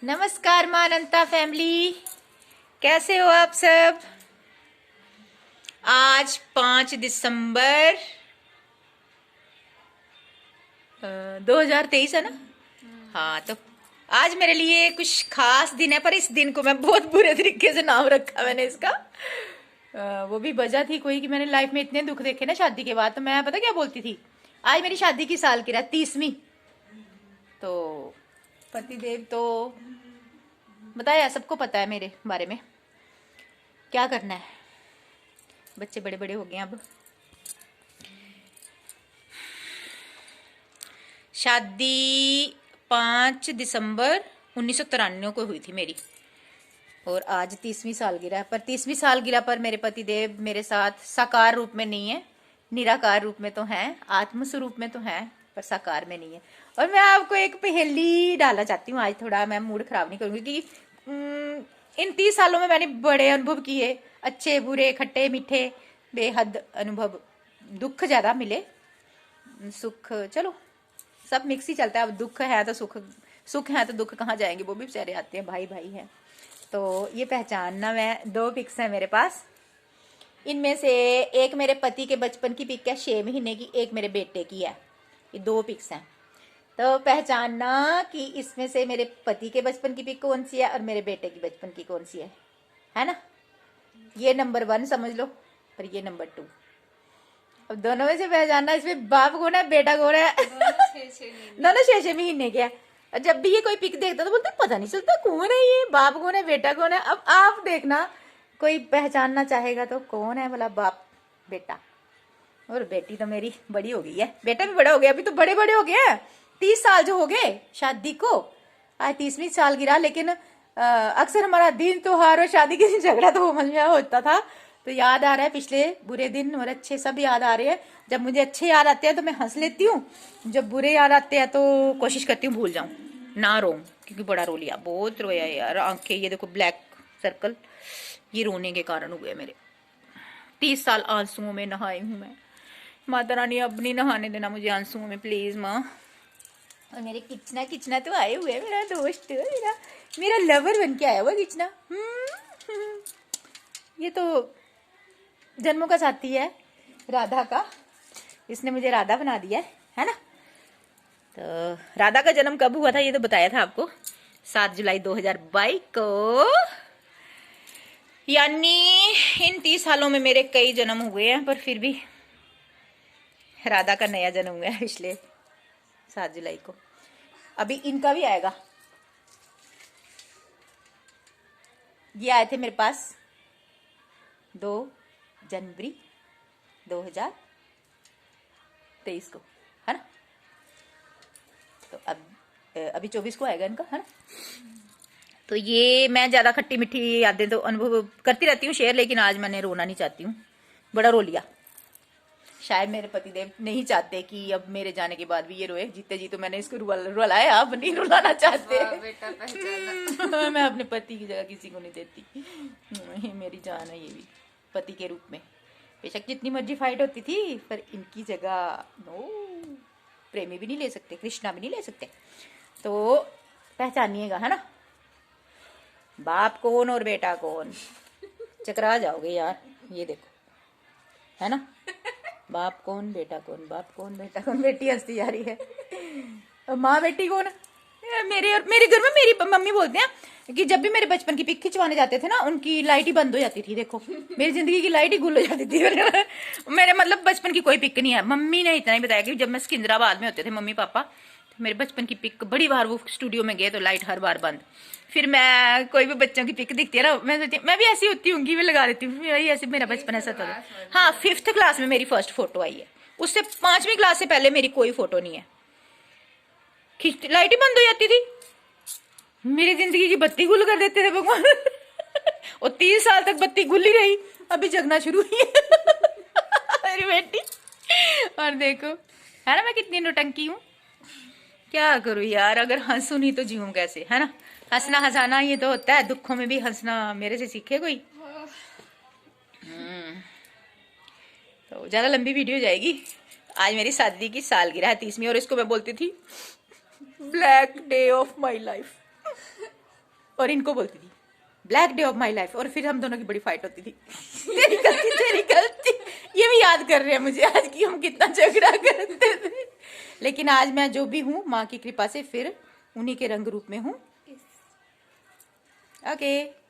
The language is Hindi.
नमस्कार मां अनंता फैमिली, कैसे हो आप सब। आज 5 दिसंबर 2023 है ना। हाँ, तो आज मेरे लिए कुछ खास दिन है, पर इस दिन को मैं बहुत बुरे तरीके से नाम रखा मैंने इसका। वो भी वजह थी कोई कि मैंने लाइफ में इतने दुख देखे ना शादी के बाद, तो मैं पता क्या बोलती थी, आज मेरी शादी की सालगिरह 30वीं। तो पतिदेव तो बताया, सबको पता है मेरे बारे में। क्या करना है, बच्चे बड़े बड़े हो गए अब। शादी 5 दिसंबर 1993 को हुई थी मेरी, और आज 30वीं सालगिरह है। पर 30वीं सालगिरह पर मेरे पतिदेव मेरे साथ साकार रूप में नहीं है, निराकार रूप में तो हैं, आत्म स्वरूप में तो हैं, पर साकार में नहीं है। और मैं आपको एक पहेली डालना चाहती हूँ आज। थोड़ा मैं मूड खराब नहीं करूंगी कि इन 30 सालों में मैंने बड़े अनुभव किए, अच्छे बुरे खट्टे मीठे बेहद अनुभव। दुख ज्यादा मिले, सुख चलो सब मिक्स ही चलता है। अब दुख है तो सुख है तो दुख कहाँ जाएंगे, वो भी बेचारे आते हैं, भाई भाई हैं। तो ये पहचानना, मैं 2 पिक्स हैं मेरे पास। इनमें से एक मेरे पति के बचपन की पिक है 6 महीने की, एक मेरे बेटे की है। ये 2 पिक्स हैं, तो पहचानना कि इसमें से मेरे पति के बचपन की पिक कौन सी है और मेरे बेटे की बचपन की कौन सी है ना। ये नंबर 1 समझ लो, और ये नंबर 2। अब दोनों में से पहचानना, इसमें बाप कौन है बेटा कौन है। दोनों 6 महीने के हैं। जब भी ये कोई पिक देखता तो बोलते पता नहीं चलता कौन है ये, बाप कौन है बेटा कौन है। अब आप देखना, कोई पहचानना चाहेगा तो कौन है बोला, बाप बेटा। और बेटी तो मेरी बड़ी हो गई है, बेटा भी बड़ा हो गया, अभी तो बड़े बड़े हो गए। 30 साल जो हो गए शादी को, आज 30वीं सालगिरह। लेकिन अक्सर हमारा दिन त्योहार और शादी के दिन झगड़ा तो समझ में होता था। तो याद आ रहा है पिछले बुरे दिन और अच्छे सब याद आ रहे हैं। जब मुझे अच्छे याद आते हैं तो मैं हंस लेती हूँ, जब बुरे याद आते हैं तो कोशिश करती हूँ भूल जाऊं, ना रो, क्योंकि बड़ा रो लिया, बहुत रोया यार। आंखें ये देखो ब्लैक सर्कल, ये रोने के कारण हुए मेरे। 30 साल आंसुओं में नहाई हूं मैं। माता रानी अब नहीं नहाने देना मुझे आंसुओं में, प्लीज माँ। और मेरे किचना किचना तो आए हुए हैं, मेरा दोस्त, मेरा लवर बन के आया हुआ किचना। ये तो जन्मों का साथी है राधा का, इसने मुझे राधा बना दिया है ना। तो राधा का जन्म कब हुआ था ये तो बताया था आपको, 7 जुलाई 2022 को। यानी इन 30 सालों में मेरे कई जन्म हुए हैं, पर फिर भी राधा का नया जन्म हुआ है पिछले 7 जुलाई को। अभी इनका भी आएगा। ये आए थे मेरे पास 2 जनवरी 2023 को, है ना। तो अब अभी 24 को आएगा इनका, है ना। तो ये मैं ज्यादा खट्टी मीठी यादें तो अनुभव करती रहती हूँ शेयर, लेकिन आज मैंने रोना नहीं चाहती हूँ, बड़ा रो लिया। शायद मेरे पतिदेव नहीं चाहते कि अब मेरे जाने के बाद भी ये रोए। जीते जी तो मैंने इसको रुलाया, अब नहीं रुलाना चाहते। मैं अपने पति की जगह किसी को नहीं देती, मेरी जान है ये भी पति के रूप में। बेशक जितनी मर्जी फाइट होती थी, पर इनकी जगह नो, प्रेमी भी नहीं ले सकते, कृष्णा भी नहीं ले सकते। तो पहचानिएगा, है ना, बाप कौन और बेटा कौन, चकरा जाओगे यार। ये देखो, है ना, बाप कौन बेटा कौन, बाप कौन बेटा कौन। बेटी हंसती जा रही है, माँ बेटी कौन। मेरे घर में मेरी मम्मी बोलते हैं कि जब भी मेरे बचपन की पिक खिंचवाने जाते थे ना, उनकी लाइट ही बंद हो जाती थी। देखो मेरी जिंदगी की लाइट ही गुल हो जाती थी। मेरे मतलब बचपन की कोई पिक नहीं है। मम्मी ने इतना ही बताया कि जब मैं सिकंदराबाद में होते थे मम्मी पापा, तो मेरे बचपन की पिक बड़ी बार वो स्टूडियो में गए तो लाइट हर बार बंद। फिर मैं कोई भी बच्चों की पिक दिखती है ना, मैं सोचती मैं भी ऐसी होती हूँ, भी लगा देती हूँ, ऐसे मेरा बचपन ऐसा था। हाँ, 5th क्लास में मेरी फर्स्ट फोटो आई है, उससे 5वीं क्लास से पहले मेरी कोई फोटो नहीं है। लाइट ही बंद हो जाती थी, मेरी जिंदगी की बत्ती गुल कर देते थे भगवान। और 30 साल तक बत्ती गुल ही रही, अभी जगना शुरू हुई है मेरी बेटी। और देखो, है ना, मैं कितनी नौटंकी हूँ। क्या करूँ यार, अगर हंसू नहीं तो जीऊँ कैसे, है ना। हंसना हंसाना ये तो होता है, दुखों में भी हंसना मेरे से सीखे कोई। तो ज्यादा लंबी वीडियो जाएगी। आज मेरी शादी की सालगिरह है 30वीं, और इसको मैं बोलती थी black day of my life. और इनको बोलती थी black day of my life, और फिर हम दोनों की बड़ी फाइट होती थी। तेरी गलती तेरी गलती, ये भी याद कर रहे हैं मुझे आज की हम कितना झगड़ा करते थे। लेकिन आज मैं जो भी हूँ माँ की कृपा से फिर उन्हीं के रंग रूप में हूँ। ओके।